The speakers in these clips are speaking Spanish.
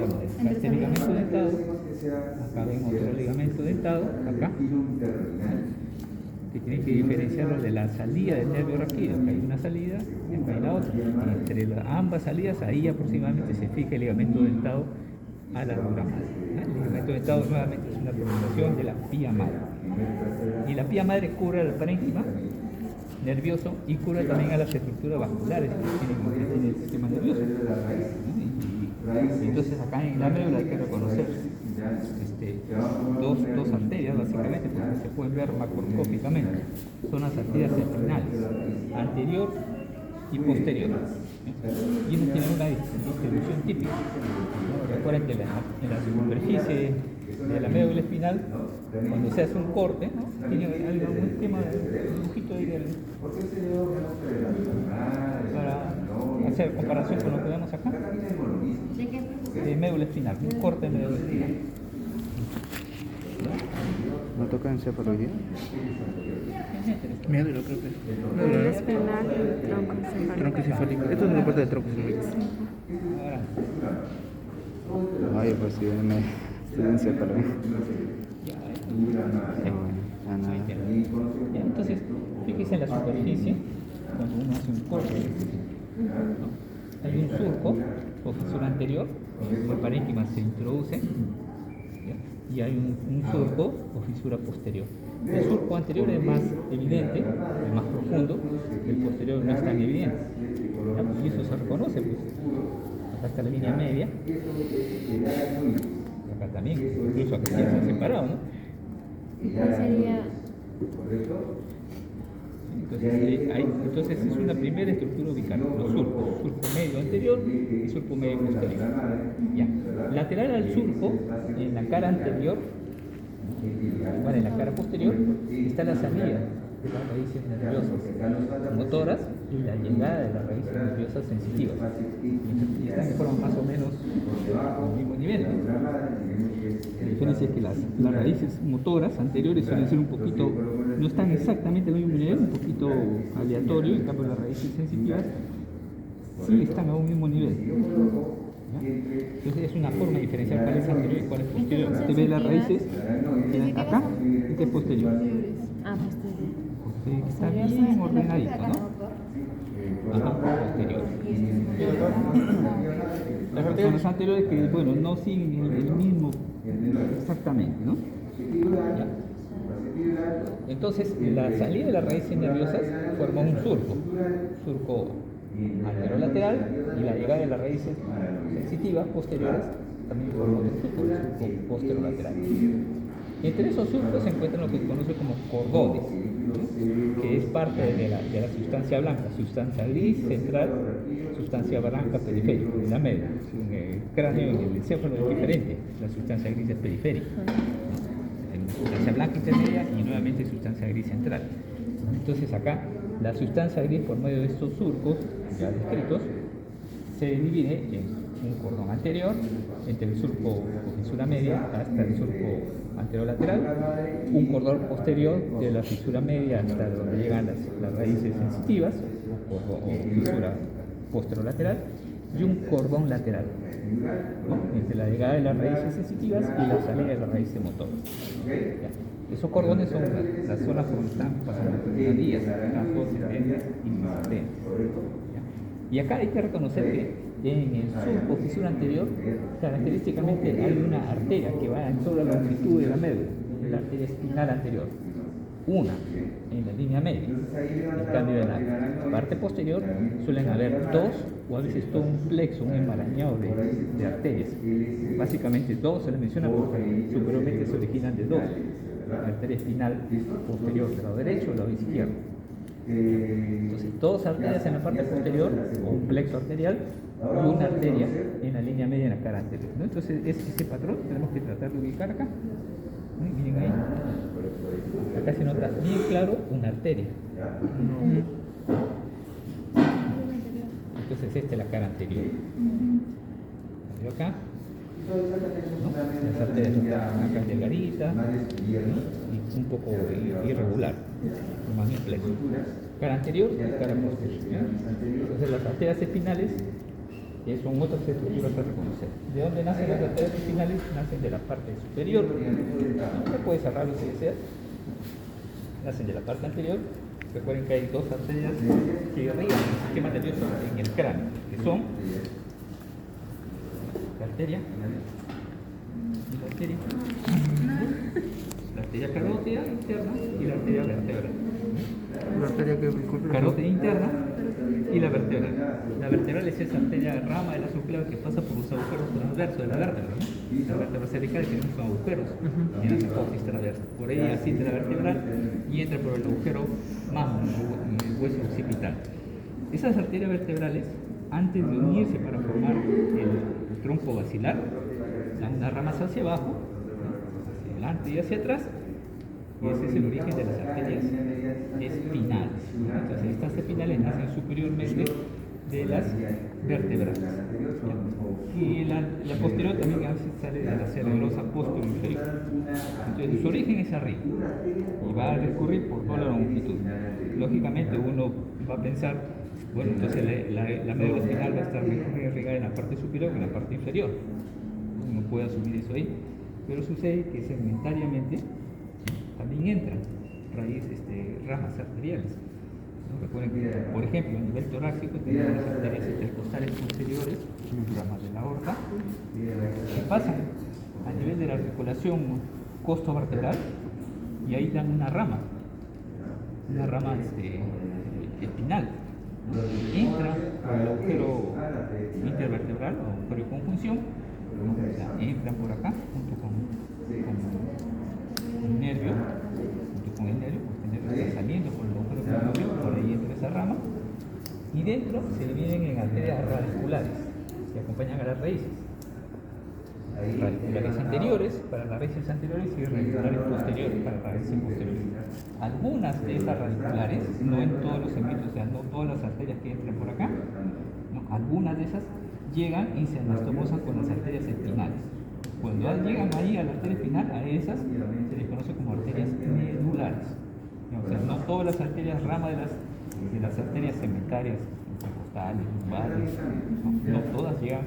la madera. Acá está el ligamento dentado, acá ven otro ligamento dentado, acá, que tienen que diferenciarlo de la salida del nervio raquídeo. Acá hay una salida y acá hay la otra. Entre ambas salidas, ahí aproximadamente se fija el ligamento dentado a la dura madre. El ligamento dentado nuevamente es una prolongación de la pía madre. Y la pía madre cubre al parénquima nervioso y cubre también a las estructuras vasculares que tiene el sistema nervioso. Y entonces acá en la médula hay que reconocer dos arterias básicamente, porque se pueden ver macroscópicamente. Son las arterias espinales, anterior y posterior. Y esas tienen una distribución típica. Recuerden que en la superficie de la médula espinal, cuando se hace un corte, ¿no? Tiene algún tema de dibujito ahí para hacer comparación con lo que vemos acá. De médula espinal, un corte de médula espinal. ¿No toca encefalografía? Médula, creo que es. Médula espinal y tronco encefálico. Tronco encefálico. Esto es una parte del tronco encefálico. Ahora, Ay, pues sí, me estoy encefalografía. Ya, entonces, fíjese en la superficie, cuando uno hace un corte, ¿no? Hay un surco o fisura anterior, el parénquima se introduce, ¿ya? Y hay un surco o fisura posterior. El surco anterior es más evidente, es más profundo, el posterior no es tan evidente. ¿Ya? Y eso se reconoce, pues. Acá está la línea media, y acá también, incluso acá ya se han separado, ¿no? ¿Y cuál sería? Entonces es una primera estructura ubical, los surcos, surco medio anterior y surco medio posterior. Ya. Lateral al surco, en la cara anterior, igual en la cara posterior, está la salida de las raíces nerviosas motoras y la llegada de las raíces nerviosas sensitivas. Y están de forma más o menos al mismo nivel, ¿no? La diferencia es que las raíces motoras anteriores suelen ser un poquito, no están exactamente al mismo nivel, un poquito aleatorio, en cambio las raíces sensitivas sí están a un mismo nivel. ¿Ya? Entonces es una forma de diferenciar cuál es anterior y cuál es posterior. Usted ve las raíces acá y esta es posterior. Ah, posterior. Está bien ordenadito, ¿no? Ajá, posterior. Son los anteriores que, bueno, no siguen el mismo exactamente, ¿no? ¿Ya? Entonces, la salida de las raíces nerviosas forma un surco anterolateral, y la llegada de las raíces sensitivas posteriores también forma otro surco, el surco posterolateral. Entre esos surcos se encuentran lo que se conoce como cordones, ¿no? Que es parte de la sustancia blanca, sustancia gris central, sustancia blanca periférica, en la médula. En el cráneo, en el encéfalo es diferente, la sustancia gris es periférica. Sustancia blanca intermedia y nuevamente sustancia gris central. Entonces acá la sustancia gris, por medio de estos surcos ya descritos, se divide en un cordón anterior entre el surco o fisura media hasta el surco anterolateral, un cordón posterior de la fisura media hasta donde llegan las raíces sensitivas o fisura posterolateral, y un cordón lateral, ¿no? Entre la llegada de las raíces sensitivas y la salida de las raíces motoras. ¿Ya? Esos cordones son las zonas por donde están pasando las vías, las dos sentencias y las arterias. Y acá hay que reconocer que en el surco fisura anterior, característicamente hay una arteria que va en toda la longitud de la médula, la arteria espinal anterior. Una en la línea media. En cambio, en la parte posterior suelen haber dos o a veces todo un plexo, un enmarañado de arterias. Básicamente dos se les menciona porque superiormente se originan de dos: la arteria espinal posterior del lado derecho y del lado izquierdo. Entonces, dos arterias en la parte posterior, o un plexo arterial, y una arteria en la línea media en la cara anterior, ¿no? Entonces, ese patrón tenemos que tratar de ubicar acá. Miren ahí. Acá se nota bien claro una arteria. Entonces, esta es la cara anterior. Acá, ¿no? Las arterias están acá delgaditas, ¿no? Y un poco irregular, más bien plexo. Cara anterior y cara posterior, ¿no? Entonces, las arterias espinales que son otras estructuras a reconocer. ¿De dónde nacen las arterias espinales? Nacen de la parte superior. Se puede cerrarlo si deseas. Nacen de la parte anterior. Recuerden que hay dos arterias que irrigan el sistema nervioso en el cráneo, que son la arteria y la arteria carótida interna y la arteria vertebral. La arteria que disculpe. Carótida interna y la vertebral. La vertebral es esa arteria rama de la subclave que pasa por los agujeros transversos de la vértebra, ¿no? La vértebra cervical tiene unos agujeros en la apófisis transversa. Por ahí asciende la vertebral y entra por el agujero magno en el hueso occipital. Esas arterias vertebrales, antes de unirse para formar el tronco basilar, dan unas ramas hacia abajo, hacia adelante y hacia atrás. Y ese es el origen de las arterias espinales. Entonces, estas espinales nacen superiormente de las vertebrales. ¿Ya? Y la posterior también a veces sale de la cerebrosa posterior. Entonces, su origen es arriba y va a discurrir por toda la longitud. Lógicamente, uno va a pensar, bueno, entonces la médula espinal va a estar mejor irrigada en la parte superior que en la parte inferior. Uno puede asumir eso ahí, pero sucede que segmentariamente también entran ramas arteriales. ¿No? Recuerden que, por ejemplo, a nivel torácico tenemos las arterias intercostales posteriores, ramas de la aorta, que pasan a nivel de la articulación costovertebral y ahí dan una rama espinal, ¿no? Entra por el agujero intervertebral o agujero de conjunción, ¿no? O sea, entran por acá junto con el nervio, porque el nervio está saliendo por el agujero de conjunción, por ahí entra esa rama, y dentro se dividen en arterias radiculares que acompañan a las raíces. Radiculares anteriores para las raíces anteriores y radiculares posteriores para las raíces posteriores. Algunas de estas radiculares, no en todos los segmentos, o sea, no todas las arterias que entran por acá, ¿no? Algunas de esas llegan y se anastomosan con las arterias espinales. Cuando llegan ahí a la arteria espinal, a esas se les conoce como arterias medulares. O sea, no todas las arterias rama de las arterias segmentarias, intercostales, lumbares, no todas llegan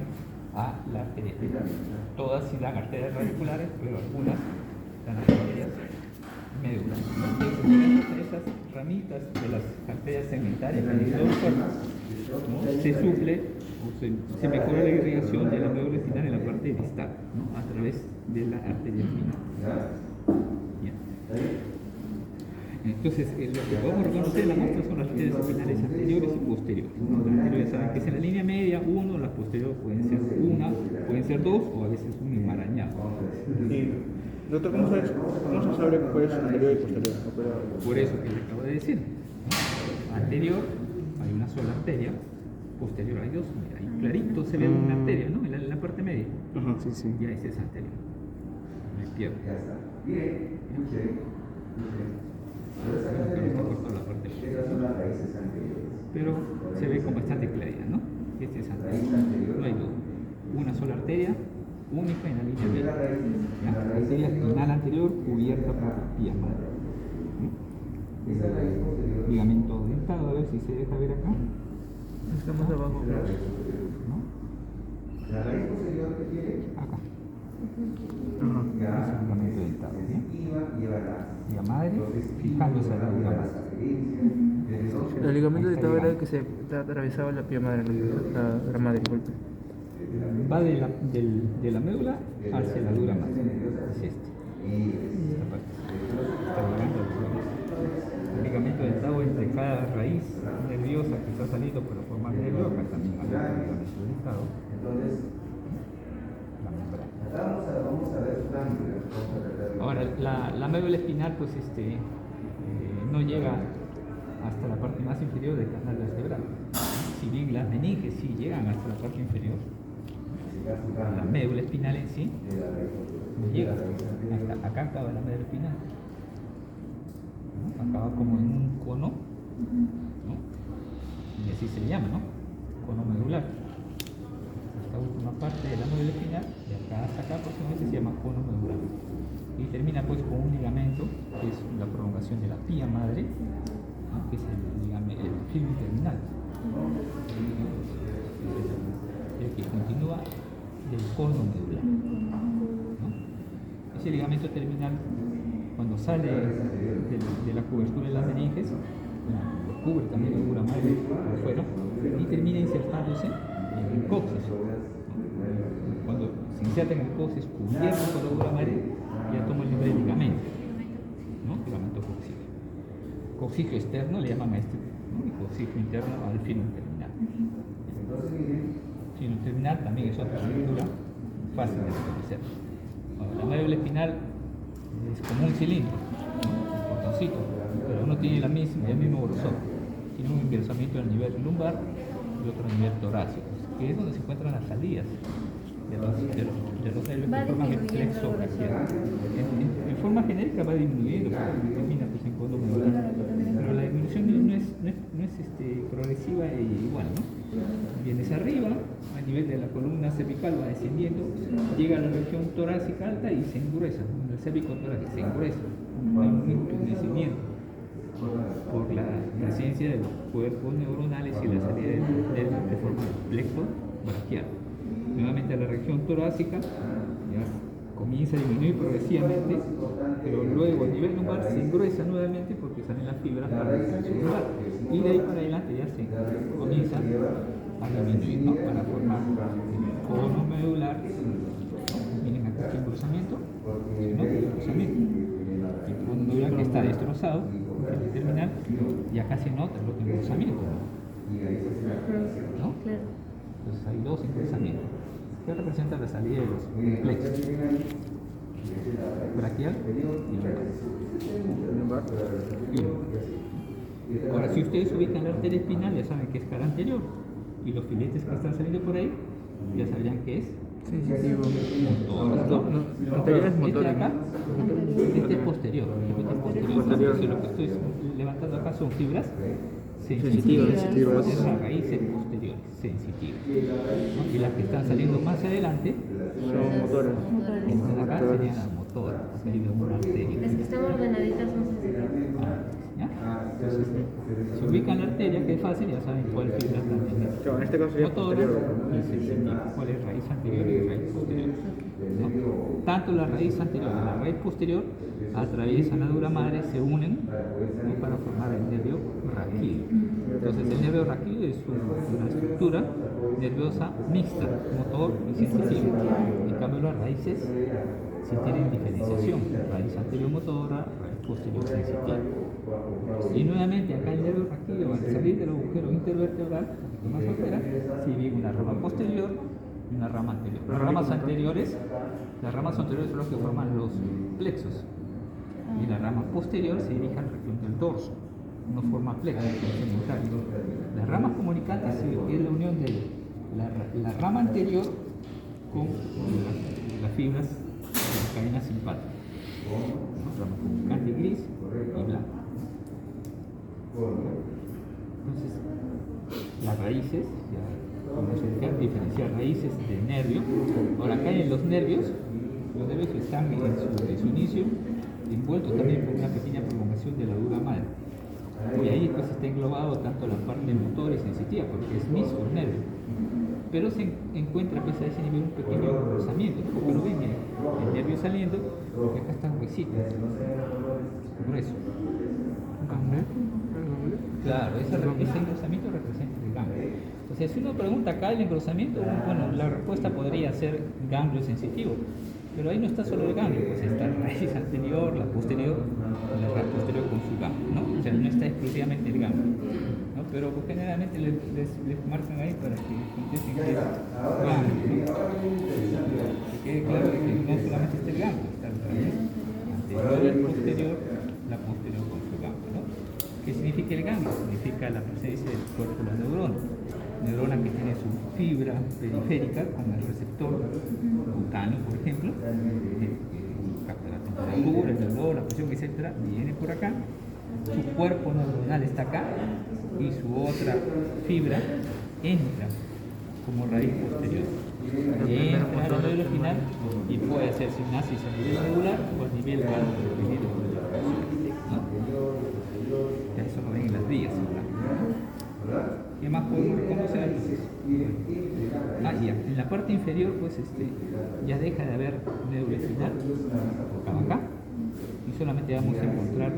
a la arteria espinal. Todas sí dan arterias radiculares, pero algunas dan arterias medulares. Entonces, esas ramitas de las arterias segmentarias que han sido formas, ¿no? Se suple o se mejora la irrigación de la médula espinal en la parte distal, ¿no? A través de la arteria espinal. Bien. Entonces, lo que podemos reconocer en la muestra son las arterias espinales anteriores y posteriores. Las anteriores saben que es en la línea media, uno, las posteriores pueden ser una, pueden ser dos, o a veces un enmarañado. Doctor, ¿cómo se sabe cuál es anterior y posterior? Por eso que le acabo de decir, ¿no? Anterior hay una sola arteria, posterior hay dos. Mira, ahí clarito se ve una arteria, ¿no? En la parte media. Ajá, sí, sí. Ya esa es anterior. Me pierdo. Pero se ve con bastante claridad, ¿no? Este es anterior. No hay duda. Una sola arteria, única en la línea media. ¿Ya? Arteria espinal anterior cubierta por la pía madre. Ligamento dentado, a ver si se deja ver acá. Está más abajo. ¿No? Acá. Ajá. Es un ligamento dentado, ¿bien? Pía madre, fijándose a la dura madre. El ligamento dentado era el que se atravesaba la pía madre, la madre, disculpe. Va de la médula hacia la dura madre. Es esta parte. Está llegando el ligamento dentado entre cada raíz nerviosa que está saliendo para formar nervio. Acá también hay otro ligamento dentado. La membrana. Ahora, la médula espinal, pues no llega hasta la parte más inferior del canal vertebral. Si bien las meninges sí llegan hasta la parte inferior, la médula espinal en sí no llega. Acá acaba la médula espinal, ¿no? Acaba como en un cono, ¿no? Y así se le llama, ¿no? Cono medular. Esta última parte de la médula espinal, de acá hasta acá, aproximadamente se llama cono medular. Y termina pues con un ligamento que es la prolongación de la pía madre, ¿no? Que es el filme terminal. El del cono medular, ¿no? Ese ligamento terminal, cuando sale de la cobertura de las meninges, lo cubre también la dura madre por fuera y termina insertándose en el coxis, ¿no? Cuando se inserta en el coxis cubierto por la dura madre, ya toma el nombre de ligamento, ¿no? Ligamento coxígeo. Coxígeo externo le llaman a este, ¿no? Y coxígeo interno al fino terminal. Fino terminal también es otra estructura fácil de reconocer. Bueno, la médula espinal es como un cilindro, ¿no? Un botoncito, pero no tiene el mismo grosor. Tiene un engrosamiento a nivel lumbar y otro a nivel torácico, que es donde se encuentran las salidas de los nervios que forman el plexo braquial. En forma genérica va disminuyendo, porque termina pues, en cono medular, pero la disminución no es progresiva e igual, ¿no? Vienes arriba, a nivel de la columna cervical va descendiendo, llega a la región torácica alta y se engruesa, el cérvico torácico se engruesa, hay un entumecimiento por la presencia de los cuerpos neuronales y la salida del nervio que forma el plexo braquial. Nuevamente la región torácica ya comienza a disminuir progresivamente, pero luego a nivel lumbar se engruesa nuevamente porque salen las fibras para el plexo lumbar y de ahí para adelante ya se comienza a disminuir, ¿no? Para formar el cono medular, ¿no? Miren acá este engrosamiento, ¿no? El engrosamiento. El cono medular que está destrozado, el terminal, ya casi nota el otro engrosamiento, ¿no? Claro. Entonces hay dos engrosamientos que representan la salida de los plexos braquial y lumbar. Ahora, si ustedes ubican la arteria espinal, ya saben que es cara anterior, y los filetes que están saliendo por ahí, ya sabrían que es Sensitivo. motor, ¿no? Anterior es motor. Este de acá, este es posterior. Entonces, lo que estoy levantando acá son fibras sensitivas. Sensitivas. Es las raíces posteriores, sensitivas, ¿no? Y las que están saliendo más adelante, Son motores. estas de acá serían las motoras, porque hay una arteria. Las que están ordenaditas son sensitivas. ¿Ya? Entonces, si ubican la arteria, que es fácil, ya saben cuál fibra también es Claro, en este caso sería motora posterior. y sensitiva, cuál es raíz anterior y raíz posterior, ¿no? Tanto la raíz anterior y la raíz posterior atraviesan la dura madre, se unen, ¿no? Para formar el nervio raquídeo. Entonces el nervio raquídeo es una estructura nerviosa mixta, motor y sensitiva. En cambio las raíces sí tienen diferenciación, raíz anterior motora, raíz posterior sensitiva. Y nuevamente acá el nervio raquídeo, al salir del agujero intervertebral, un poquito más afuera, si viene una rama posterior y una rama anterior. Las ramas anteriores son las que forman los plexos, y la rama posterior se dirige a la región del dorso, no forma plexo, es el contrario. Las ramas comunicantes es la unión de la rama anterior con las fibras de la cadena simpática, ¿no? Rama comunicante gris y blanca. Entonces, las raíces, ya podemos diferenciar raíces de nervio. Ahora, acá en los nervios están en su inicio envueltos también por una pequeña prolongación de la dura madre. Y ahí pues está englobado tanto la parte motora y sensitiva, porque es mismo el nervio. Pero se encuentra pues, a ese nivel un pequeño engrosamiento, porque lo ven, el nervio saliendo, porque acá está gruesito, grueso. Claro, ese engrosamiento representa el ganglio. Entonces, si uno pregunta acá el engrosamiento, bueno, la respuesta podría ser ganglio sensitivo, pero ahí no está solo el ganglio, pues está la raíz anterior, la posterior, y la raíz posterior con su ganglio, ¿no? O sea, no está exclusivamente el ganglio, ¿no? Pero pues, generalmente les marcan ahí para que contesten que es ganglio, ¿no? Que quede claro que no solamente está el ganglio, está la raíz anterior y posterior, la posterior con su ganglio, ¿no? ¿Qué significa el ganglio? Significa la presencia del cuerpo de la neurona. Neurona que tiene su fibra periférica con el receptor cutáneo, por ejemplo, que capta la temperatura, el dolor, la presión, etc. Viene por acá. Su cuerpo neuronal está acá y su otra fibra entra como raíz posterior. Entra a la médula espinal y puede hacer sinapsis a nivel medular o a nivel ganglio, ¿no? Eso lo ven en las vías, ¿verdad? ¿Qué más podemos reconocer entonces? En la la parte inferior, pues ya deja de haber médula espinal, acá, y solamente vamos a encontrar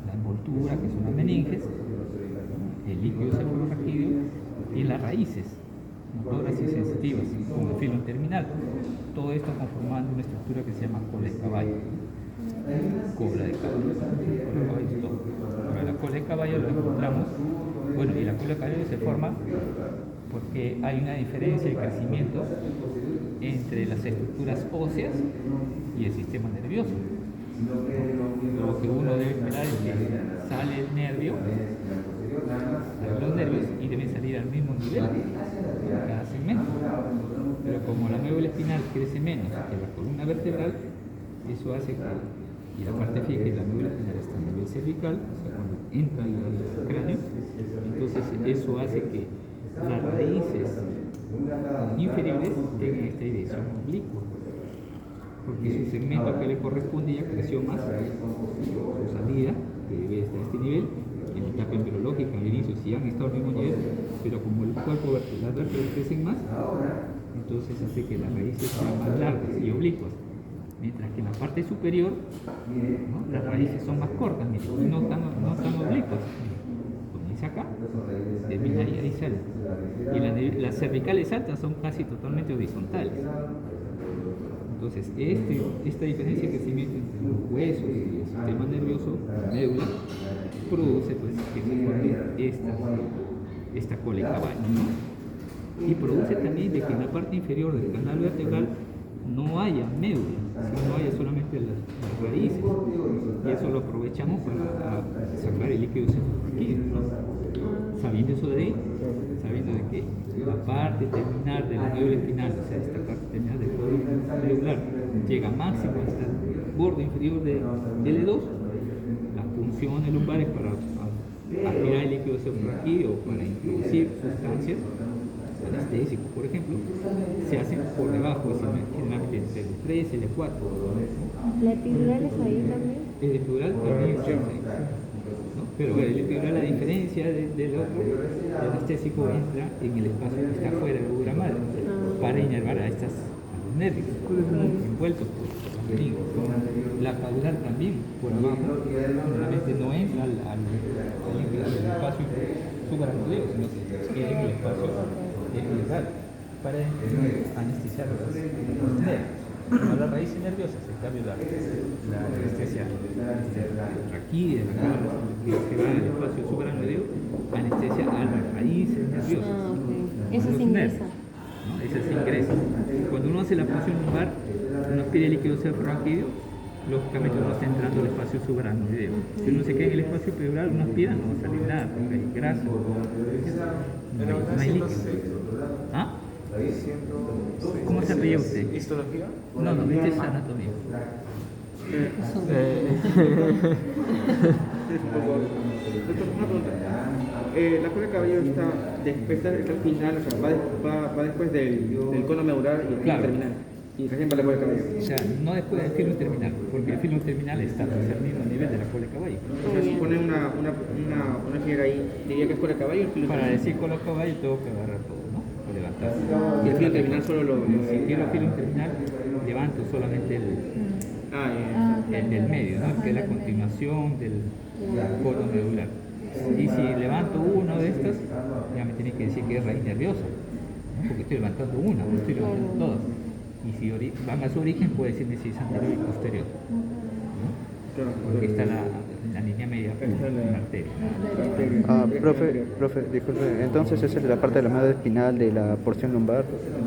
la envoltura, que son las meninges, el líquido cefalorraquídeo y las raíces motoras y sensitivas, como el filo terminal. Todo esto conformando una estructura que se llama cola de caballo. Cola de caballo. Es todo. Ahora, la cola de caballo lo encontramos, bueno, y la cola de caballo se forma porque hay una diferencia de crecimiento entre las estructuras óseas y el sistema nervioso. Lo que uno debe esperar es que sale el nervio, salen los nervios y deben salir al mismo nivel en cada segmento. Pero como la médula espinal crece menos que la columna vertebral, eso hace que, y la parte fija de la médula espinal está a nivel cervical, o sea, cuando entra al cráneo, entonces eso hace que las raíces inferiores tengan esta dirección oblicua, porque su segmento que le corresponde ya creció más, su salida, que debe estar a este nivel, en la etapa embriológica al inicio sí han estado al mismo nivel, pero como el cuerpo, las vértebras crecen más, entonces hace que las raíces sean más largas y oblicuas, mientras que en la parte superior, ¿no?, las raíces son más cortas, miren, no tan oblicuas. Comienza acá, termina ahí, ahí sale. Y las cervicales altas son casi totalmente horizontales. Entonces, esta diferencia de crecimiento entre los huesos y el sistema nervioso, la médula, produce pues, que se forme esta cola de caballo, ¿no? Y produce también de que en la parte inferior del canal vertebral no haya médula, sino haya solamente las raíces. Y eso lo aprovechamos para sacar el líquido cefalorraquídeo, ¿no? Sabiendo eso de ahí, sabiendo de que la parte terminal de la médula espinal, o sea, esta parte terminal del cuadro medular, llega máximo hasta el borde inferior de L2, la función del lumbar es para aspirar el líquido cefalorraquídeo o para introducir sustancias anestésicos, por ejemplo, se hacen por debajo, generalmente entre el 3 y el 4. ¿La epidural es ahí también? El epidural también se usa ahí, ¿no? Pero el epidural, a diferencia del otro, el anestésico entra en el espacio que está fuera del útero madre para inervar a los nervios envueltos por las meninges. La caudal también, por abajo, generalmente no entra al espacio subaracnoideo, sino que se queda en el espacio epidural para anestesiar los nervios. No las raíces nerviosas, en cambio la anestesia raquídea, que va al espacio subaracnoideo, anestesia a las raíces nerviosas. Ah, ok. Eso se los ingresa. nervios, ¿no? Eso se ingresa. Cuando uno hace la punción lumbar, uno aspira el líquido cefalorraquídeo, lógicamente uno está entrando al espacio subaracnoideo. Si uno se queda en el espacio epidural, uno aspira, no va a salir nada, porque hay grasa, no hay líquido. ¿Ah? ¿Cómo se apellida usted? ¿Histología? No, este es anatomía. Doctor, una pregunta. La cola de cabello está al final, o sea, va después del cono medular y el filo terminal. Y recién va la cola de cabello. O sea, no después del filo terminal, porque el filo terminal está pues, al mismo nivel de la cola de caballo. O sea, si pone una figura ahí, diría que es cola de caballo y el filo Para terminal. decir cola de caballo tengo que agarrar todo, ¿no? O levantarse. Y el filo terminal solo lo. Si quiero el filo terminal, levanto solamente el del medio, ¿no? Que es la continuación del cono medular. Y si levanto uno de estos, ya me tiene que decir que es raíz nerviosa, ¿no? Porque estoy levantando una, no estoy levantando todas. Y si van a su origen, puede decirme si es anterior y posterior, ¿no? Porque está la línea media en la arteria. Profe, disculpe, entonces esa es la parte de la médula espinal de la porción lumbar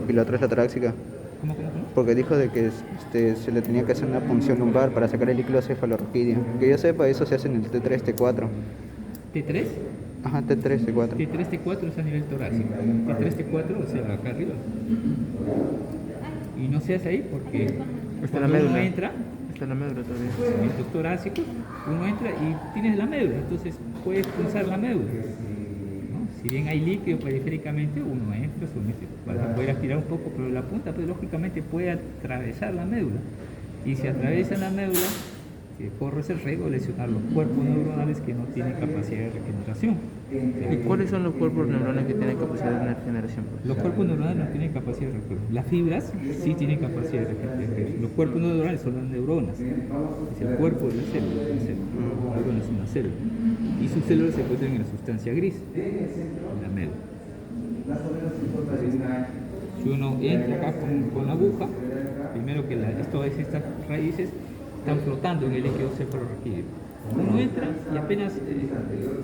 y la otra es la torácica. ¿Cómo? Porque dijo de que se le tenía que hacer una punción lumbar para sacar el líquido cefalorraquídeo. Que yo sepa, eso se hace en el T3, T4. T3, Ajá, T3, T4. T3, T4 es a nivel torácico. T3, T4, o sea, acá arriba. Y no se hace ahí porque Está en la cuando uno médula. entra, Está en la médula todavía. segmentos torácicos, uno entra y tienes la médula, entonces puedes pulsar la médula, ¿no? Si bien hay líquido periféricamente, uno entra, para poder aspirar un poco, pero la punta pues, lógicamente puede atravesar la médula. Y si atraviesa la médula, que corres el riesgo de lesionar los cuerpos neuronales que no tienen capacidad de regeneración. ¿Y cuáles son los cuerpos neuronales que tienen capacidad de regeneración? Los cuerpos neuronales no tienen capacidad de regeneración. Las fibras sí tienen capacidad de regeneración. Los cuerpos neuronales son las neuronas. Es el cuerpo de la célula. La neurona es una célula. Y sus células se encuentran en la sustancia gris, en la médula. Entonces, si uno entra acá con la aguja, primero que todas estas raíces están flotando en el líquido cefalorraquídeo. Uno entra y apenas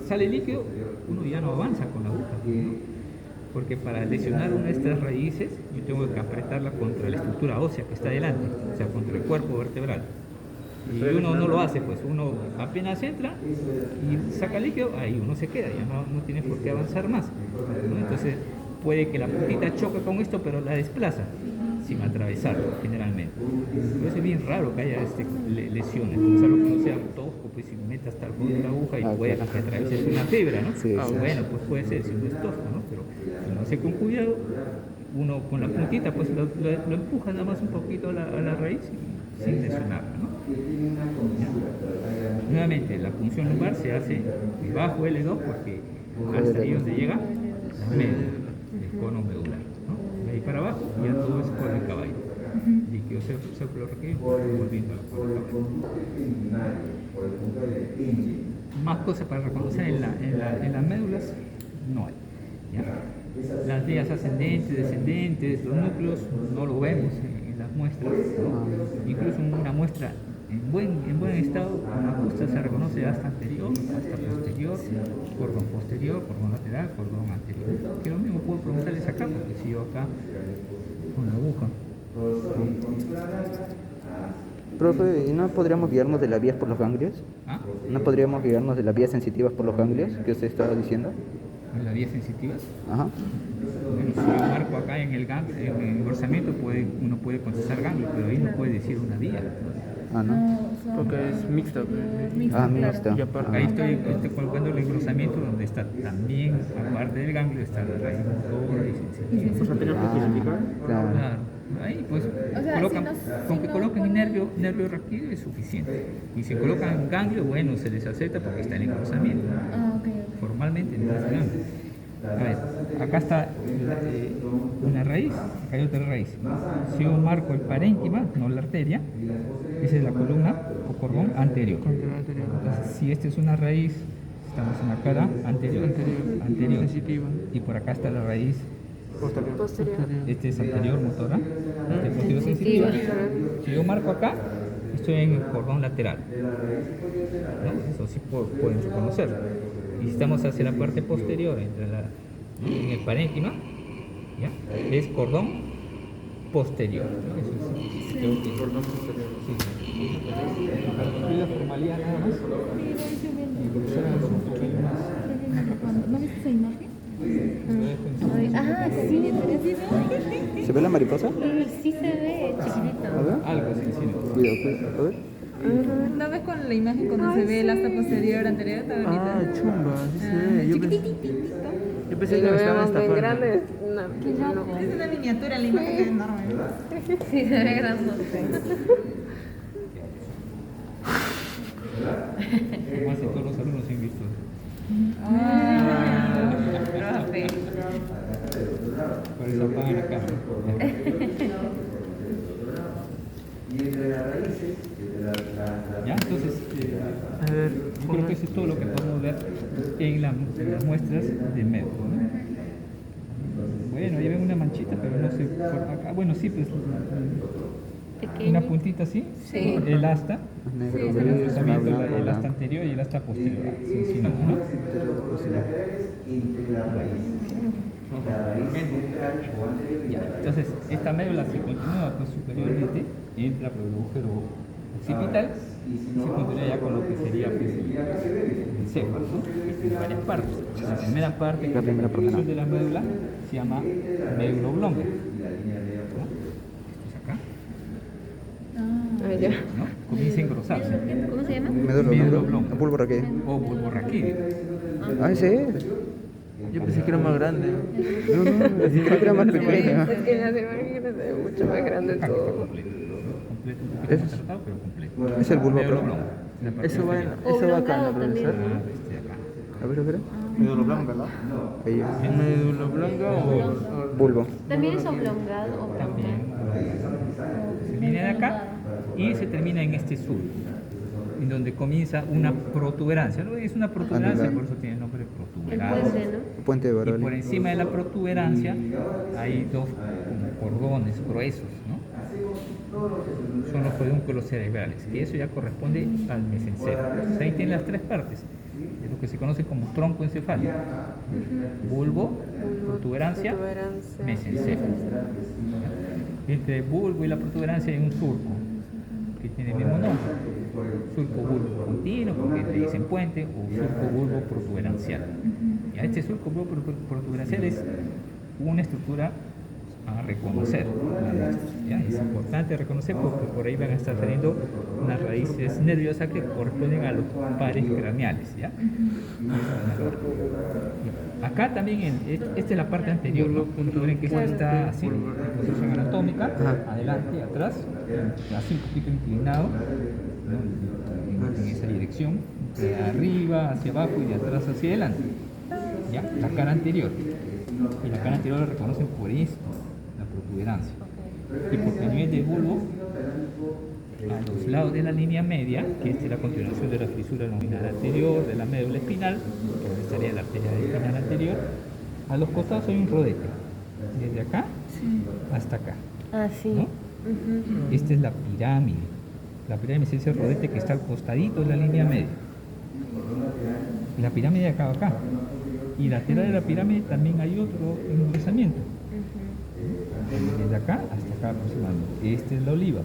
sale el líquido, uno ya no avanza con la aguja, ¿no? Porque para lesionar una de estas raíces yo tengo que apretarla contra la estructura ósea que está delante, o sea, contra el cuerpo vertebral. Y uno no lo hace, pues uno apenas entra y saca el líquido, ahí uno se queda, ya no tiene por qué avanzar más, ¿no? Entonces puede que la puntita choque con esto, pero la desplaza sin atravesarlo generalmente. Por eso es bien raro que haya lesiones, salvo que no sea tosco, pues si metas hasta el fondo de la aguja y puedas que atraveses una fibra, ¿no? Sí, sí. Bueno, pues puede ser si uno es tosco, ¿no? Pero si uno hace con cuidado, uno con la puntita pues lo empuja nada más un poquito a la raíz sin lesionarla, ¿no? ¿Ya? Nuevamente, la punción lumbar se hace debajo L2 porque hasta ahí donde llega la médula, el cono medular, ¿no? De ahí para abajo ya todo es cola de caballo. Líquido cefalorraquídeo volviendo a la cola de caballo. Más cosas para reconocer en las médulas no hay. ¿Ya? Las vías ascendentes, descendentes, los núcleos no lo vemos en las muestras, ¿no? Incluso en una muestra en buen estado, con la justa se reconoce hasta anterior, hasta posterior, cordón lateral, cordón anterior. Que lo mismo puedo preguntarles acá, porque si yo acá con la aguja. Profe, ¿y no podríamos guiarnos de las vías por los ganglios? ¿Ah? ¿No podríamos guiarnos de las vías sensitivas por los ganglios que usted estaba diciendo? ¿En las vías sensitivas? Ajá. Bueno, si yo marco acá en el engrosamiento, uno puede contestar ganglio, pero ahí no puede decir una vía. Ah, ¿no? Porque es mixta. Ah, mixta. Y aparte, Ahí estoy colocando el engrosamiento donde está también, aparte del ganglio, está la raíz motora y sensitiva. Pues anterior que identificar. Claro. Claro, ahí pues con que coloquen el nervio raquídeo es suficiente. Y si colocan ganglio, bueno, se les acepta porque está el engrosamiento. Formalmente no es ganglio. A ver, acá está una raíz, acá hay otra raíz. Si yo marco el parénquima, no la arteria, esa es la columna o cordón anterior. Entonces, si esta es una raíz, estamos en la cara anterior. sensitiva. Y por acá está la raíz. Posterior. Este es anterior motora, este es posterior sensitiva. Si yo marco acá, estoy en el cordón lateral, ¿no? Eso sí pueden reconocerlo. Y si estamos hacia la parte posterior, en el parénquima, ¿ya? Es cordón posterior, ¿no? Eso es, creo que cordón posterior. Sí. Para cumplir la formalidad nada más. Y cruzar el asunto que hay unas. ¿No viste esa imagen? Sí, ¿Se ve la mariposa? sí se ve, A chiquitito. ver. Algo así, sí. Cuidado, a ver. ¿No ves con la imagen cuando se ve el asta posterior, anterior? Está bonita. Ah, chumba, sí se ve. Yo pensé que me estaban estafando. Es una miniatura, la imagen es enorme. Sí, se ve grasoso. Más de todos los alumnos han visto. Profe. Por eso apagan la cámara. ¿Ya? Entonces, A ver, yo creo que eso es todo lo que podemos ver en las muestras de método, ¿no? Bueno, ahí ven una manchita, pero no sé por acá. Bueno, sí, pues una puntita así, Sí. el asta, Negro, el gris, engrosamiento, blanco, el asta blanco. anterior y el asta posterior. Sí, no, ¿no? Ya, entonces esta médula se continúa pues superiormente, entra por el agujero occipital y se continúa ya con lo que sería pues, el céfalo, ¿no? En varias partes. La primera parte, que es la producción de la médula, se llama médulo oblongo. ¿No? Esto es acá, ¿no? Comienza a engrosarse. ¿Cómo se llama? Médulo Médulo oblongo. oblongo. Bulbo raquídeo. O bulbo raquídeo. Ah, ese es. yo pensé que era más grande. No, creo que era más pequeño. Es que en las imágenes se ve mucho más grande Acá está todo. completo. Completo, un poquito más tratado, pero completo. Es el bulbo Médulo oblongo. oblongo. la parte Eso va, inferior. eso va acá, ¿no, profesor? Ah, este de acá. A ver, a ver. Médula blanca, ¿no? Ahí, ¿Médula blanca o...? bulbo. También es oblongado o También. blanco. Se viene de acá y se termina en este surco, en donde comienza una protuberancia. ¿No? Es una protuberancia, Anular. por eso tiene el nombre El protuberancia. puente, ¿no? Puente de Y por Baroli. encima de la protuberancia hay dos como cordones gruesos, ¿no? Son los pedúnculos cerebrales, que eso ya corresponde al mesencéfalo. Entonces, ahí tiene las tres partes, es lo que se conoce como tronco encefálico: bulbo, protuberancia, mesencéfalo. Entre el bulbo y la protuberancia hay un surco que tiene el mismo nombre: surco bulbo continuo, porque le dicen puente, o surco bulbo protuberancial. Ya, este surco bulbo protuberancial es una estructura a reconocer. ¿Ya? Es importante reconocer porque por ahí van a estar saliendo unas raíces nerviosas que corresponden a los pares craneales. ¿Ya? Acá también, esta es la parte anterior, ¿no? Ven que esto está así, en posición anatómica, adelante, atrás, así un poquito inclinado, ¿no? En esa dirección, de arriba hacia abajo y de atrás hacia adelante. ¿Ya? La cara anterior. Y la cara anterior la reconocen por esto, la protuberancia. Y porque a nivel del bulbo, a los lados de la línea media, que esta es la continuación de la fisura luminal anterior, de la médula espinal, donde estaría la arteria espinal anterior, a los costados hay un rodete, desde acá hasta acá. Ah, sí. ¿No? Esta es la pirámide. La pirámide es ese rodete que está al costadito de la línea media. Y la pirámide acaba acá. Y lateral de la pirámide también hay otro engrosamiento. Desde acá hasta acá aproximadamente. Esta es la oliva.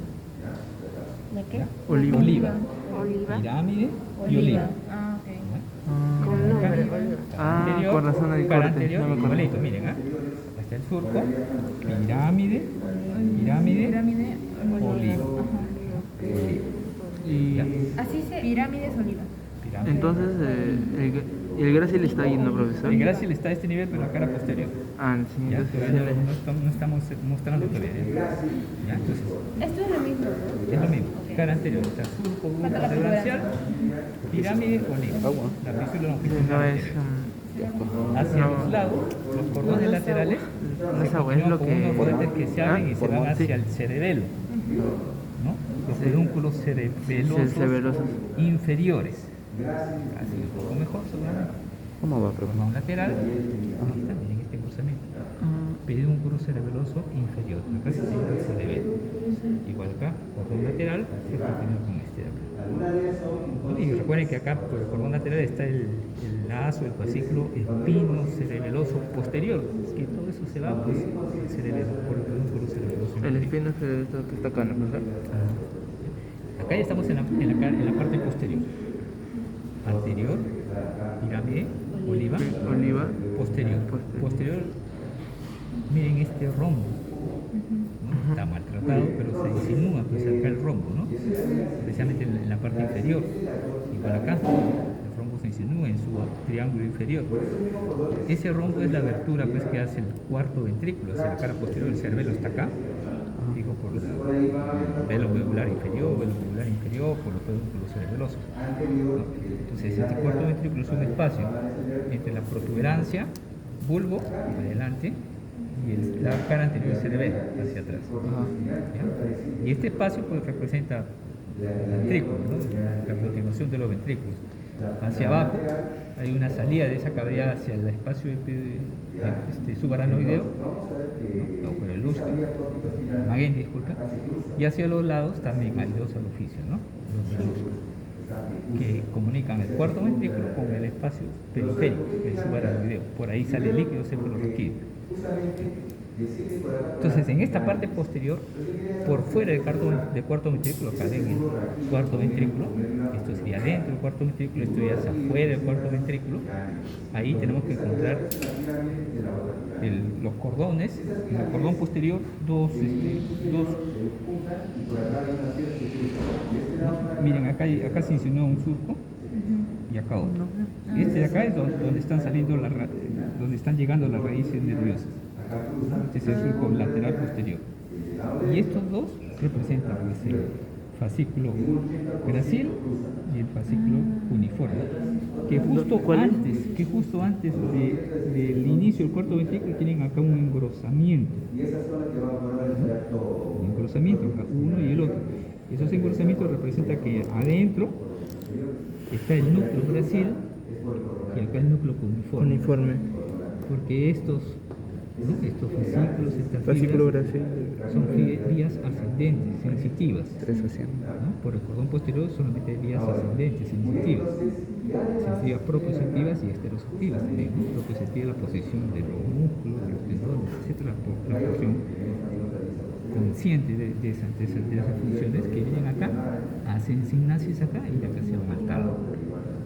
¿De qué? ¿Ya? Oliva. Oliva. Oliva. Pirámide y oliva. Ah, ok. ¿Ya? Con nombre, oliva. Ah, Anterior, con razón del cara corte, anterior, no me acuerdo. igualito, miren, ¿ah? Está el surco, pirámide, pirámide, Pirámide, oliva. Y ¿Ya? Así se... Pirámides oliva. Pirámide. entonces, el Graciel está ahí, ¿no, profesor? El grácil está a este nivel, pero la cara posterior. Ah, sí, Ya, entonces todavía no estamos mostrando todavía. Ya, entonces, Esto es lo mismo, ¿no? es lo mismo. Cara anterior está surco, bulbo, Falta la protuberancial, pirámide, oliva. Agua. La fisura no longitudinal es... anterior. Hacia los lados, los cordones laterales no es se agua, es lo continúan con que... unos rodetes que se abren y se van sí. hacia el cerebelo, ¿no? Los Sí. pedúnculos cerebelosos Cerebelosos. inferiores. Así un poco mejor, seguramente. ¿Cómo va, profe? Cordón lateral, aquí también este cruzamiento. Pedúnculo cerebeloso inferior, acá se siente el cerebelo. Igual acá, cordón lateral, se continúa con este de acá. Y recuerden que acá por el cordón lateral está el lazo, el fascículo espino cerebeloso posterior, que todo eso se va pues el cerebelo, por el pedúnculo cerebeloso El inferior. espino es esto que está acá, ¿no, profesor? Acá ya estamos en la parte posterior. Anterior, pirámide, oliva, Oliva. posterior. Posterior. Posterior, miren este rombo. ¿No? Está maltratado, pero se insinúa pues acá el rombo, ¿no? Especialmente en la parte inferior. Igual acá, el rombo se insinúa en su triángulo inferior. Ese rombo es la abertura pues que hace el cuarto ventrículo, hacia la cara posterior. El cerebelo está acá, digo, por el velo medular inferior, por los pedúnculos cerebelosos. Entonces este cuarto ventrículo es un espacio entre la protuberancia, bulbo, adelante, y la cara anterior del cerebelo, hacia atrás. ¿Ya? Y este espacio pues representa el ventrículo, ¿no? La continuación de los ventrículos. Hacia abajo hay una salida de esa cavidad hacia el espacio subaranoideo, ¿no? O por el lustro, Maguen, disculpa, y hacia los lados también hay dos orificios, ¿no? Los del lustro, que comunican el cuarto ventrículo con el espacio periférico, el subaranoideo. Por ahí sale el líquido cefalorraquídeo. Entonces, en esta parte posterior, por fuera del cuarto ventrículo, acá ven el cuarto ventrículo, esto sería dentro del cuarto ventrículo, esto ya es afuera del cuarto ventrículo. Ahí tenemos que encontrar los cordones, en el cordón posterior, dos. Miren, acá se insinúa un surco y acá otro. Este de acá es donde están saliendo donde están llegando las raíces nerviosas. Este es el surco lateral posterior. Y estos dos representan pues, el fascículo gracil y el fascículo uniforme, que justo antes del inicio del cuarto ventrículo tienen acá un engrosamiento, un engrosamiento acá, uno y el otro. Esos engrosamientos representan que adentro está el núcleo gracil y acá el núcleo uniforme, porque estos fascículos, estas Fascículo fibras, gracil. son vías ascendentes, sensitivas. 3 a 100. ¿No? Por el cordón posterior solamente hay vías ascendentes, sensitivas. Sensitivas proprioceptivas y esteroceptivas también. ¿No? Proprioceptiva la posición de los músculos, de los tendones, etc. La porción consciente de esas funciones que vienen acá, hacen sinapsis acá y acá se van al tálamo.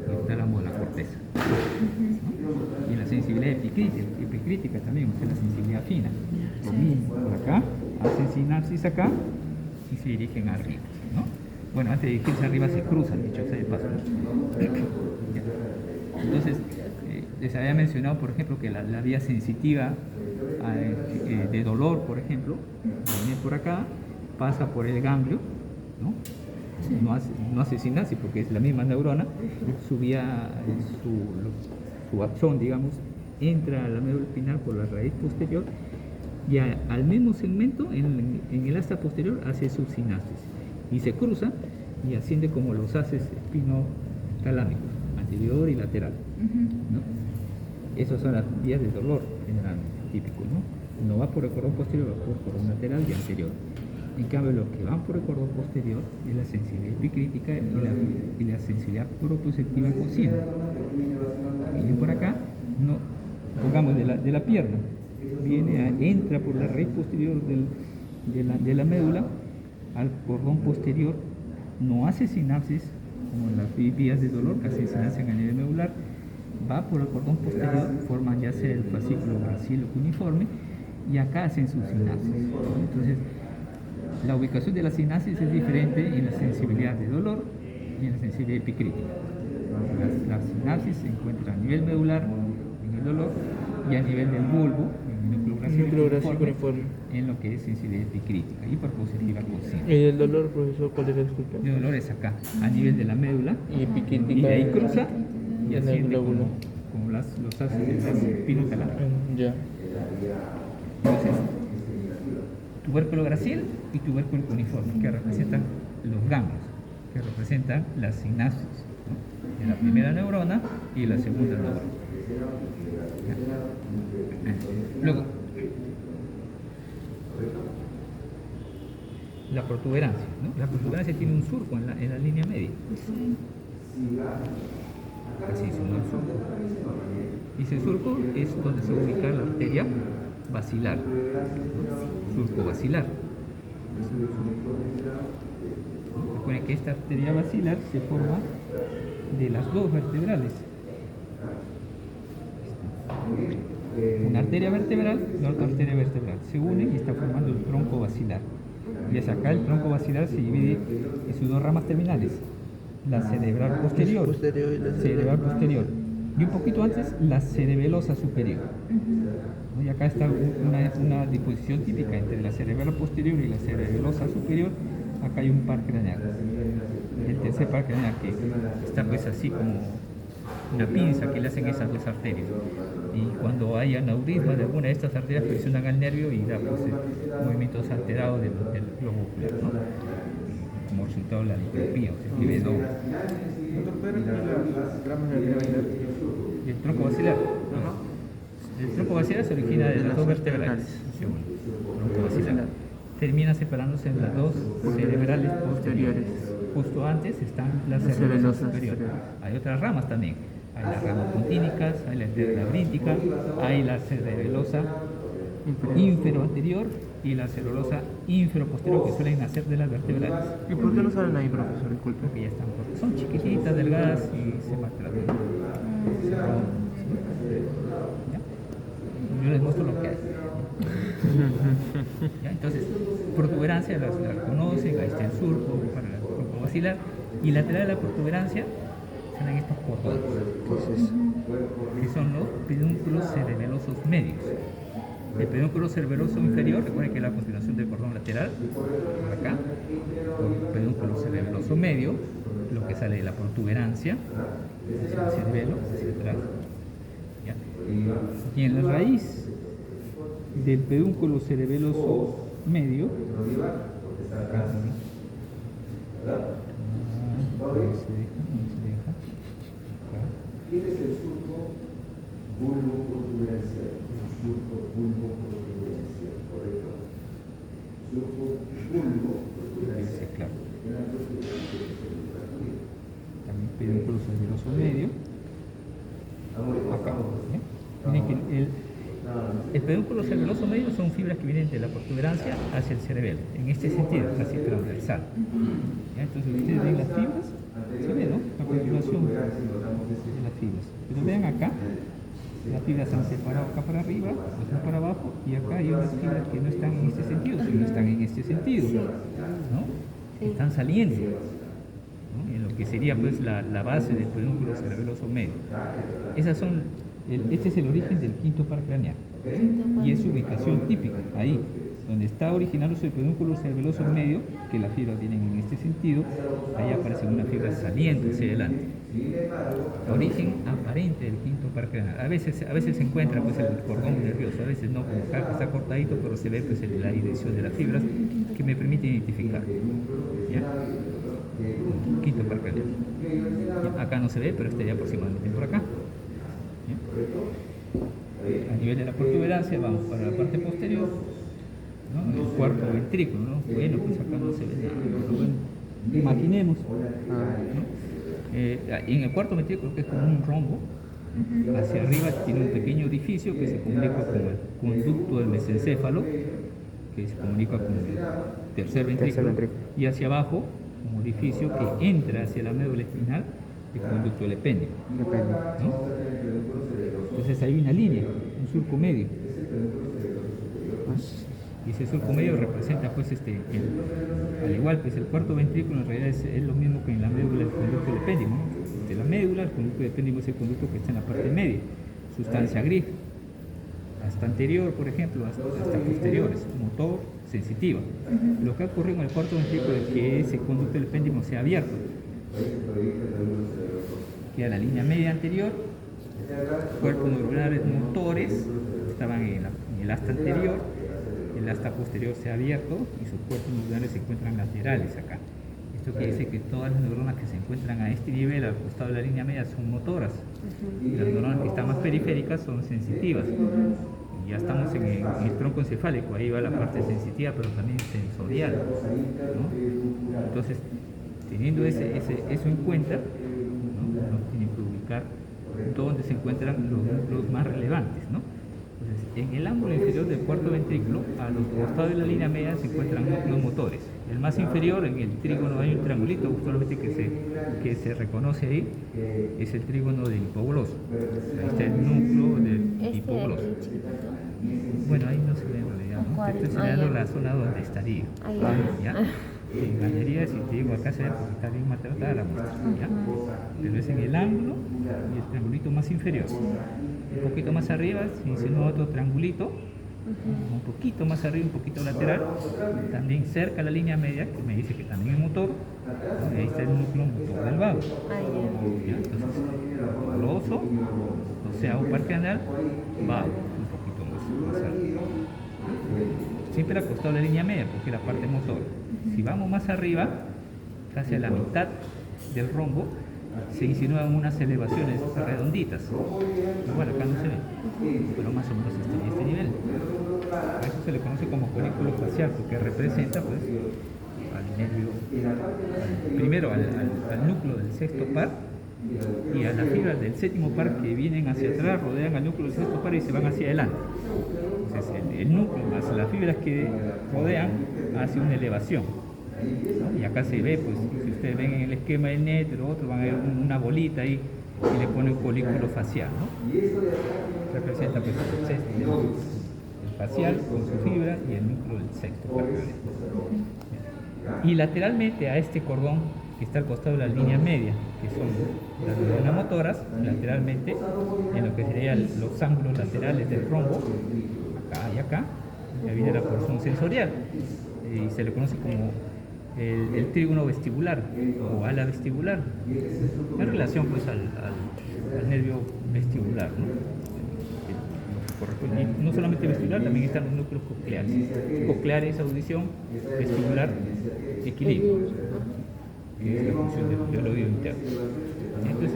El tálamo de la corteza. ¿No? Y la sensibilidad epicrítica también, o sea, la sensibilidad fina. Lo mismo, por acá, hacen sinapsis acá y se dirigen arriba, ¿no? Bueno, antes de dirigirse arriba se cruzan, dicho sea de paso, ¿no? Entonces, les había mencionado, por ejemplo, que la vía sensitiva de dolor, por ejemplo, viene por acá, pasa por el ganglio, ¿no? No hace sinapsis porque es la misma neurona, su axón, digamos, entra a la médula espinal por la raíz posterior y al mismo segmento, en el asta posterior, hace su sinapsis y se cruza y asciende como los haces espinotalámicos, anterior y lateral, ¿no? Esas son las vías de dolor generalmente, típico, ¿no? No va por el cordón posterior, va por el cordón lateral y anterior. En cambio, los que van por el cordón posterior es la sensibilidad epicrítica y la sensibilidad proprioceptiva consciente. Viene por acá, no, pongamos de la pierna, entra por la raíz posterior de la médula al cordón posterior, no hace sinapsis como en las vías de dolor que hacen sinapsis a nivel medular, va por el cordón posterior, forman ya sea el fascículo gracil o uniforme y acá hacen sus sinapsis. Entonces, la ubicación de la sinapsis es diferente en la sensibilidad de dolor y en la sensibilidad epicrítica. La sinapsis se encuentra a nivel medular, en el dolor, y a nivel del bulbo, en el núcleo gracil uniforme, en lo que es sensibilidad epicrítica y proprioceptiva consciente. ¿Y el dolor, profesor, cuál era? Disculpa. El dolor es acá, a nivel de la médula, Y epicrítica. y de ahí cruza y en el asciende lóbulo. como los haces del espinotalámico. Ya. Entonces, tubérculo gracil y tubérculo uniforme, que representan los ganglios, que representan las sinapsis, ¿no? De la primera neurona y la segunda neurona. Luego, la protuberancia, ¿no? La protuberancia tiene un surco en la línea media. Así es, un surco. Y ese surco es donde se ubica la arteria basilar, surco basilar. Recuerden que esta arteria basilar se forma de las dos vertebrales. Una arteria vertebral y otra arteria vertebral se unen y está formando el tronco basilar. Y hacia acá el tronco basilar se divide en sus dos ramas terminales, la cerebral posterior, cerebral posterior, y un poquito antes la cerebelosa superior. Y acá está una disposición típica entre la cerebral posterior y la cerebelosa superior. Acá hay un par craneal, el tercer par craneal, que está pues así como una pinza que le hacen esas dos arterias, y cuando hay aneurisma de alguna de estas arterias presionan al nervio y da pues movimientos alterados del globo ocular, ¿no? Como resultado de la diplopía, o sea, que ve doble. Y el tronco basilar, el tronco basilar se origina de las dos vertebrales, según el tronco basilar. Termina separándose en las dos cerebrales posteriores. Justo antes están las cerebelosas superiores. Hay otras ramas también. Hay las ramas pontínicas, hay la labríntica, hay la cerebelosa inferoanterior y la cerebelosa inferoposterior, que suelen nacer de las vertebrales. ¿Y por qué no salen ahí, profesor? Disculpe. Porque ya están, porque son chiquititas, delgadas y se maltratan. Se roban, ¿sí? ¿Ya? Yo les muestro lo que hay. ¿Ya? Entonces, protuberancia la conocen, ahí está el surco para el tronco basilar, y lateral de la protuberancia son estos cordones, ¿Qué es eso? que son los pedúnculos cerebelosos medios. El pedúnculo cerebeloso inferior, recuerden que es la continuación del cordón lateral, por acá. El pedúnculo cerebeloso medio, lo que sale de la protuberancia, hacia el cerebelo, hacia atrás. ¿Ya? Y en la raíz del pedúnculo cerebeloso medio, acá, ¿Quién es el surco bulbo protuberancial? Surco bulbo protuberancial, correcto. Surco bulbo protuberancial. claro. También pedúnculo cerebeloso medio. Acá. ¿Ya? Miren que el pedúnculo cerebeloso medio son fibras que vienen de la protuberancia hacia el cerebelo, en este sentido, casi transversal. ¿Ya? Entonces ustedes ven las fibras, se ve, ¿no? La continuación de las fibras. Pero vean acá, las fibras se han separado acá para arriba, acá para abajo, y acá hay unas fibras que no están en este sentido, sino están en este sentido, ¿no? Están saliendo, ¿no? En lo que sería pues la base del pedúnculo cerebeloso medio. Esas son este es el origen del quinto par craneal y es su ubicación típica, ahí, donde está originándose el pedúnculo cerebeloso medio, que las fibras vienen en este sentido, ahí aparece una fibra saliendo hacia adelante. Origen aparente del quinto par craneal. A veces se encuentra pues el cordón nervioso, a veces no, como acá está cortadito, pero se ve pues la dirección de las fibras que me permite identificar. ¿Ya? Quinto par craneal. Acá no se ve, pero estaría aproximadamente por acá. A nivel de la protuberancia vamos para la parte posterior, ¿no? El cuarto ventrículo, ¿no? Bueno, pues acá no se ve nada, pero bueno, imaginemos, ¿no? En el cuarto ventrículo, que es como un rombo, hacia arriba tiene un pequeño orificio que se comunica con el conducto del mesencéfalo, que se comunica con el tercer ventrículo, y hacia abajo un orificio que entra hacia la médula espinal, el conducto del epéndice, ¿no? Entonces hay una línea, un surco medio. Y ese surco medio representa pues al igual pues el cuarto ventrículo en realidad es lo mismo que en la médula el conducto del epéndice, ¿no? De la médula el conducto del epéndice es el conducto que está en la parte media, sustancia gris, hasta anterior por ejemplo, hasta posteriores, motor, sensitiva. Lo que ha ocurrido en el cuarto ventrículo es que ese conducto del epéndice se ha abierto. Queda la línea media anterior, cuerpos neuronales motores estaban en el asta anterior, el asta posterior se ha abierto y sus cuerpos neuronales se encuentran laterales acá. Esto quiere decir que todas las neuronas que se encuentran a este nivel, al costado de la línea media, son motoras. Y las neuronas que están más periféricas son sensitivas. Y ya estamos en el tronco encefálico, ahí va la parte sensitiva, pero también sensorial, ¿no? Entonces, teniendo eso en cuenta, ¿no? Uno tiene que ubicar dónde se encuentran los núcleos más relevantes, ¿no? Entonces, en el ángulo inferior del cuarto ventrículo, a los costados de la línea media se encuentran núcleos motores. El más inferior, en el trígono hay un triangulito, justamente que se reconoce ahí, es el trígono del hipogloso. Ahí está el núcleo del hipogloso. Bueno, ahí no se ve en realidad, ¿no? Estoy señalando la zona donde estaría. ¿Ya? En galería, si te digo acá se ve porque está bien maltratada la muestra, ¿ya? Pero es en el ángulo y el triangulito más inferior. Un poquito más arriba se insinúa otro triangulito, un poquito más arriba, un poquito lateral, también cerca de la línea media, que me dice que también es motor, y ahí está el núcleo motor del vago. ¿Ya? Entonces, gloso, o sea, un par craneal, vago, un poquito más arriba. Siempre acostado a la línea media, porque es la parte motor. Si vamos más arriba, casi a la mitad del rombo, se insinúan unas elevaciones redonditas. Bueno, acá no se ve, pero más o menos está en este nivel. A eso se le conoce como colículo facial, porque representa pues al nervio, primero al núcleo del sexto par y a las fibras del séptimo par que vienen hacia atrás, rodean al núcleo del sexto par y se van hacia adelante. Entonces el núcleo más las fibras que rodean hace una elevación, ¿no? Y acá se ve, pues si ustedes ven en el esquema del NET, lo otro van a ver una bolita ahí y le pone un colículo facial, ¿no? Representa pues el facial con su fibra y el núcleo del sexto par. Y lateralmente a este cordón que está al costado de la línea media, que son las neuronas motoras, lateralmente, en lo que serían los ángulos laterales del rombo, acá y acá, ya viene la porción sensorial y se le conoce como el trígono vestibular o ala vestibular, en relación pues al nervio vestibular, ¿no? Y no solamente vestibular, también están los núcleos cocleares. Cocleares, audición; vestibular, equilibrio, que es la función del oído interno. Entonces,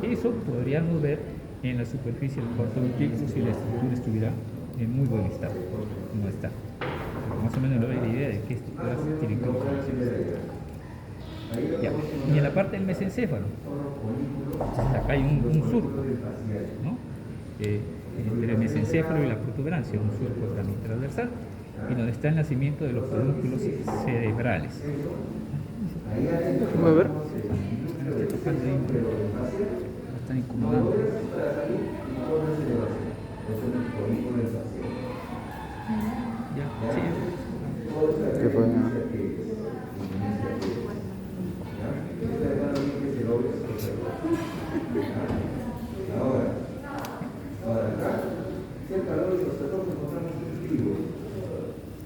eso podríamos ver en la superficie del cuarto ventrículo si la estructura estuviera en muy buen estado. No está. Más o menos le doy la idea de qué estructuras tienen que ya. Y en la parte del mesencéfalo, acá hay un surco, ¿no? Entre el mesencéfalo y la protuberancia, un surco también transversal, y donde está el nacimiento de los pedúnculos cerebrales. ¿Puedo ver? Me estoy tocando ahí, me están incomodando. Ya, sí. ¿Qué fue?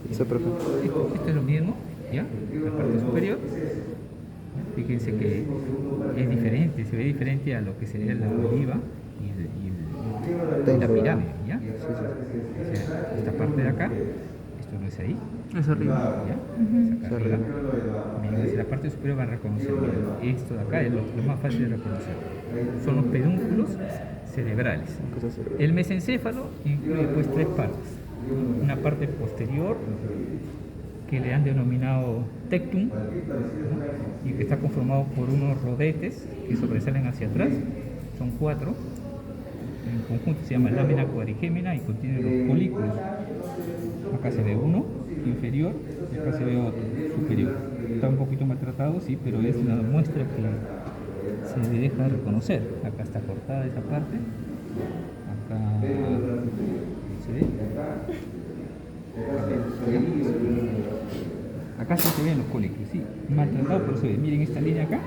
Eso, profe. Esto es lo mismo, ¿ya? La parte superior. Fíjense que es diferente, se ve diferente a lo que sería la oliva y la pirámide, ¿ya? O sea, esta parte de acá, esto no es ahí, Es arriba. ¿ya? Es acá arriba. Bien, desde la parte superior van a reconocer, miren, esto de acá es lo más fácil de reconocer. Son los pedúnculos cerebrales. El mesencéfalo incluye pues tres partes. Una parte posterior que le han denominado tectum, ¿no? Y que está conformado por unos rodetes que sobresalen hacia atrás, son 4. En conjunto se llama lámina cuadrigémina y contiene los folículos. Acá se ve uno inferior y acá se ve otro superior. Está un poquito maltratado, sí, pero es una muestra que se deja reconocer. Acá está cortada esa parte. Acá se ve. Acá sí se ven los folículos, sí, maltratado, pero se ve. Miren esta línea acá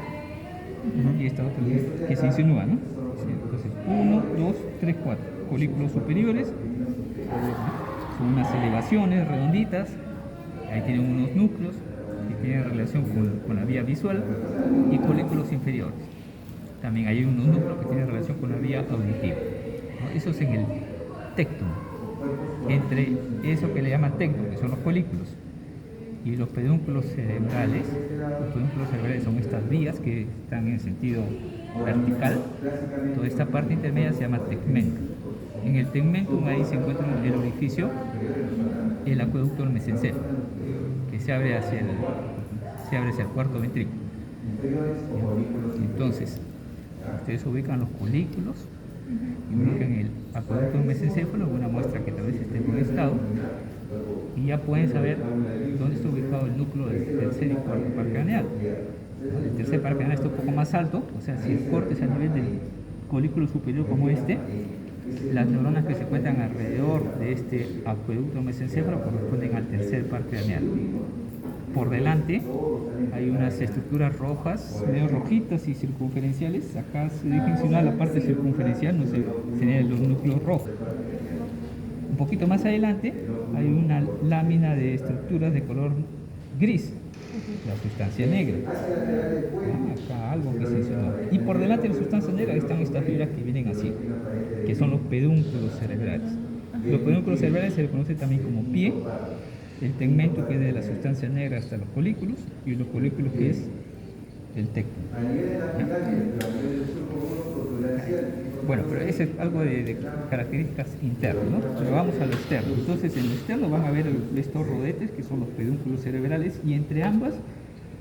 y esta otra línea que se insinúa, ¿no? Sí, entonces, 1, 2, 3, 4 folículos superiores, son unas elevaciones redonditas, ahí tienen unos núcleos que tienen relación con la vía visual, y folículos inferiores. También hay unos núcleos que tienen relación con la vía auditiva, ¿no? Eso es en el tectum. Entre eso que le llaman tectum, que son los folículos, y los pedúnculos cerebrales son estas vías que están en sentido vertical. Toda esta parte intermedia se llama tegmentum. En el tegmentum ahí se encuentra el orificio, el acueducto del mesencéfalo, que se abre hacia el cuarto ventrículo. Entonces, ustedes ubican los folículos y ubican el acueducto del mesencéfalo, una muestra que tal vez esté en buen estado, y ya pueden saber dónde está ubicado el núcleo del tercer y cuarto par craneal. El tercer par craneal está un poco más alto, o sea, si el corte es a nivel del colículo superior como este, las neuronas que se encuentran alrededor de este acueducto mesencéfalo corresponden al tercer par craneal. Por delante hay unas estructuras rojas, medio rojitas y circunferenciales. Acá se deja insinuar la parte circunferencial, no sé, serían los núcleos rojos. Un poquito más adelante hay una lámina de estructuras de color gris, la sustancia negra. Acá algo que se insinúa. Y por delante de la sustancia negra están estas fibras que vienen así, que son los pedúnculos cerebrales. Los pedúnculos cerebrales se le conoce también como pie, el tegmento que es de la sustancia negra hasta los folículos, y los folículos que es el tectum. Bueno, pero eso es algo de características internas, ¿no? Pero vamos a lo externo. Entonces, en lo externo van a ver estos rodetes que son los pedúnculos cerebrales, y entre ambas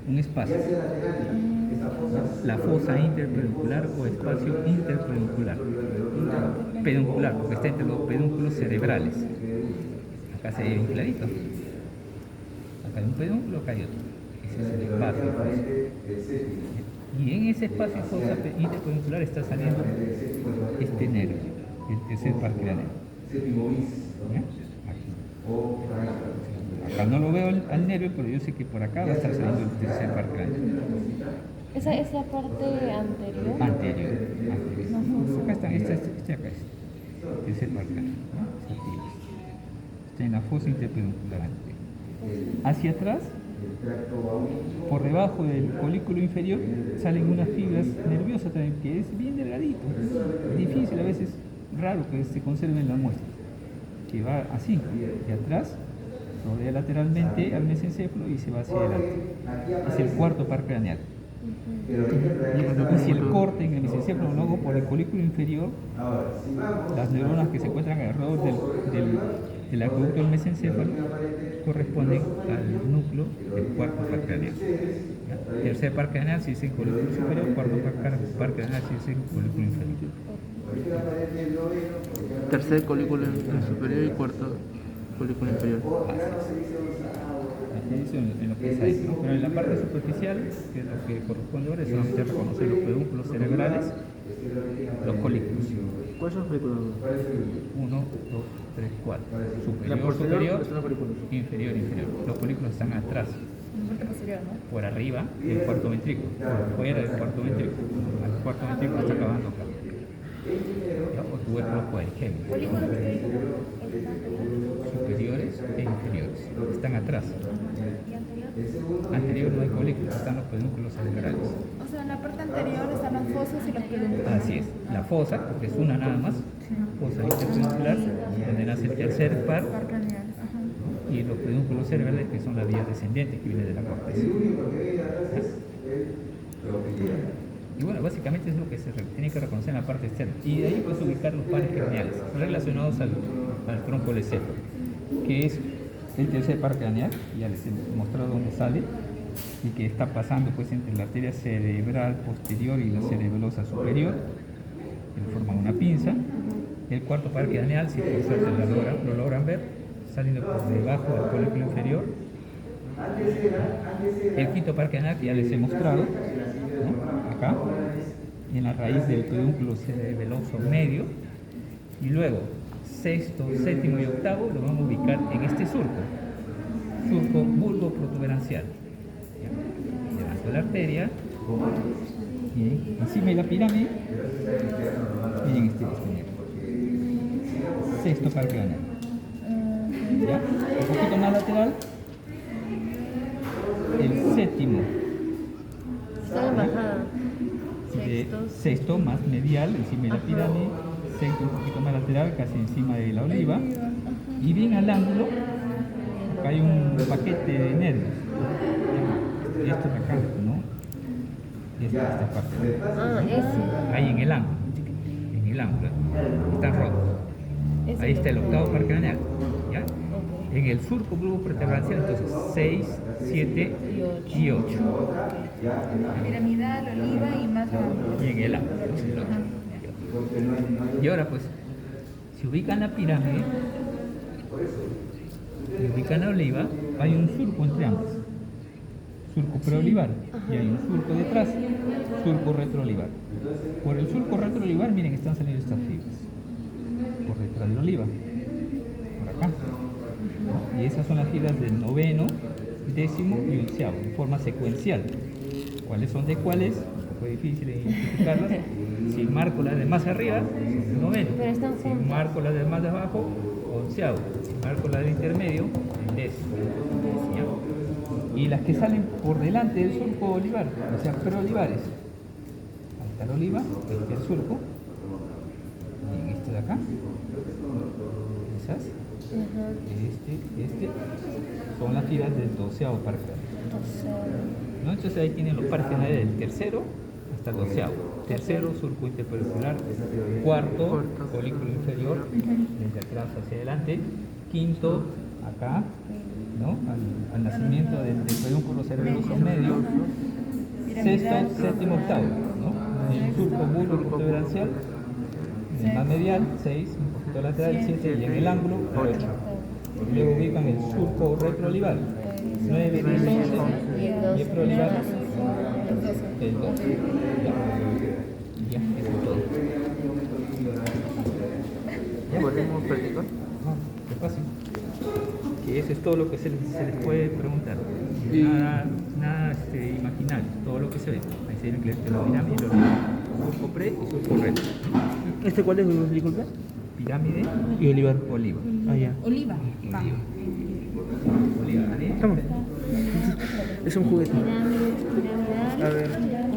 un espacio, la fosa interpeduncular o espacio interpeduncular. Peduncular, porque está entre los pedúnculos cerebrales. Acá se ve bien clarito. Acá hay un pedúnculo, acá hay otro. Ese es el espacio. Y en ese espacio fosa interpeduncular está saliendo este nervio, el tercer par craneal. Acá no lo veo al nervio, pero yo sé que por acá va a estar saliendo el tercer par craneal. Esa parte anterior. Anterior. Acá está, este acá es el tercer par craneal, ¿no? está en la fosa interpeduncular anterior. Hacia atrás, por debajo del folículo inferior, salen unas fibras nerviosas también, que es bien delgadito. Es difícil, a veces raro que se conserve en la muestra. Que va así, de atrás, rodea lateralmente al mesencéfalo y se va hacia adelante. Es el cuarto par craneal. Y si el corte en el mesencéfalo lo hago por el folículo inferior, las neuronas que se encuentran alrededor del acueducto del mesencéfalo corresponden al núcleo del cuarto par craneal. Tercer par craneal si es en folículo superior, cuarto par craneal si es en folículo inferior. Tercer colículo superior y cuarto colículo inferior. Eso en lo que es ahí, ¿no? Pero en la parte superficial, que es lo que corresponde ahora, es solamente reconocer los pedúnculos cerebrales, los colículos. ¿Cuáles son los colículos? 1, 2, 3, 4. La Superior, posterior, superior, son los colículos. inferior, inferior. Los colículos están atrás, En parte posterior, ¿no? por arriba del cuarto ventrículo, por fuera del cuarto ventrículo. El cuarto ventrículo está acabando acá. Ya, o tubérculos cuadrigémenos. Superiores e inferiores. Están atrás. Anterior no hay colículos, están los pedúnculos cerebrales. O sea, en la parte anterior están las fosas y los pedúnculos. Así es. La fosa, porque es una nada más, fosa interpeduncular, donde nace el tercer par, Par craneal. Ajá. y los pedúnculos cerebrales, que son las vías descendentes que vienen de la corteza. Y bueno, básicamente es lo que se tiene que reconocer en la parte externa. Y de ahí puedes ubicar los pares craneales relacionados al tronco del céfalo, que es el tercer par craneal, ya les he mostrado dónde sale, y que está pasando pues entre la arteria cerebral posterior y la cerebrosa superior, que forman una pinza. El cuarto par craneal, si por suerte lo logran ver, saliendo por debajo del folículo inferior. El quinto par craneal, que ya les he mostrado, ¿no? Acá, en la raíz del pedúnculo cerebeloso medio, y luego sexto, séptimo y octavo lo vamos a ubicar en este surco bulbo protuberancial. Debajo de la arteria, y encima de la pirámide, miren este sexto par craneal. ¿Ya? Un poquito más lateral, el séptimo. Está en bajada. Sexto más medial, encima de la pirámide, sexto un poquito más lateral, casi encima de la oliva, y bien al ángulo, acá hay un paquete de nervios, esto de acá, ¿no? Y esta parte, Ah, ese. ahí en el ángulo, están rojos, Ese ahí está el lo- octavo par craneal, ¿ya? Ok. En el surco bulbo protuberancial, entonces 6, 7 y 8. Piramidal, oliva y más grande. Y en el ángulo, es el 8. Y ahora pues, si ubican la pirámide y ubican la oliva, hay un surco entre ambas. Surco preolivar y hay un surco detrás, surco retroolivar. Por el surco retroolivar, miren, están saliendo estas fibras. Por detrás de la oliva, por acá. Y esas son las fibras del noveno, décimo y onceavo, en forma secuencial. ¿Cuáles son de cuáles? Un poco difícil de identificarlas. Si marco las de más arriba, son noveno. Pero están Si juntas. marco las de más abajo, onceavo. Si marco las de intermedio, décimo. ¿Ya? Y las que salen por delante del surco olivar, o sea, preolivares. Ahí está la oliva, este es el surco. Y este de acá. Esas. Ajá. Este, son las fibras del doceavo par craneal. ¿No? Entonces ahí tienen los pares craneales del tercero hasta el doceavo. Tercero, surco interpeduncular. Cuarto, folículo inferior, desde atrás hacia adelante. Quinto, acá, ¿no? Al nacimiento del pedúnculo cerebroso medio. Sexto, séptimo, octavo, ¿no? El surco bulbo protuberancial, el más medial, 6, un poquito lateral, 7, y en el ángulo, 8. Luego ubican el surco retroolivar, 9, 10, 11, y el preolivar, el 12. Ya, eso es todo. ¿Podemos practicar? Qué fácil. Que eso es todo lo que se les puede preguntar. Nada imaginario, todo lo que se ve. Ahí se ve que la pirámide, surco pre y surco retro. ¿Este cuál es, disculpe? pirámide Y olivar. oliva. Ah, ya. Oliva. Va. Oliva, ¿vale? Toma. Es un juguete. Pirámide, piramidal. A ver.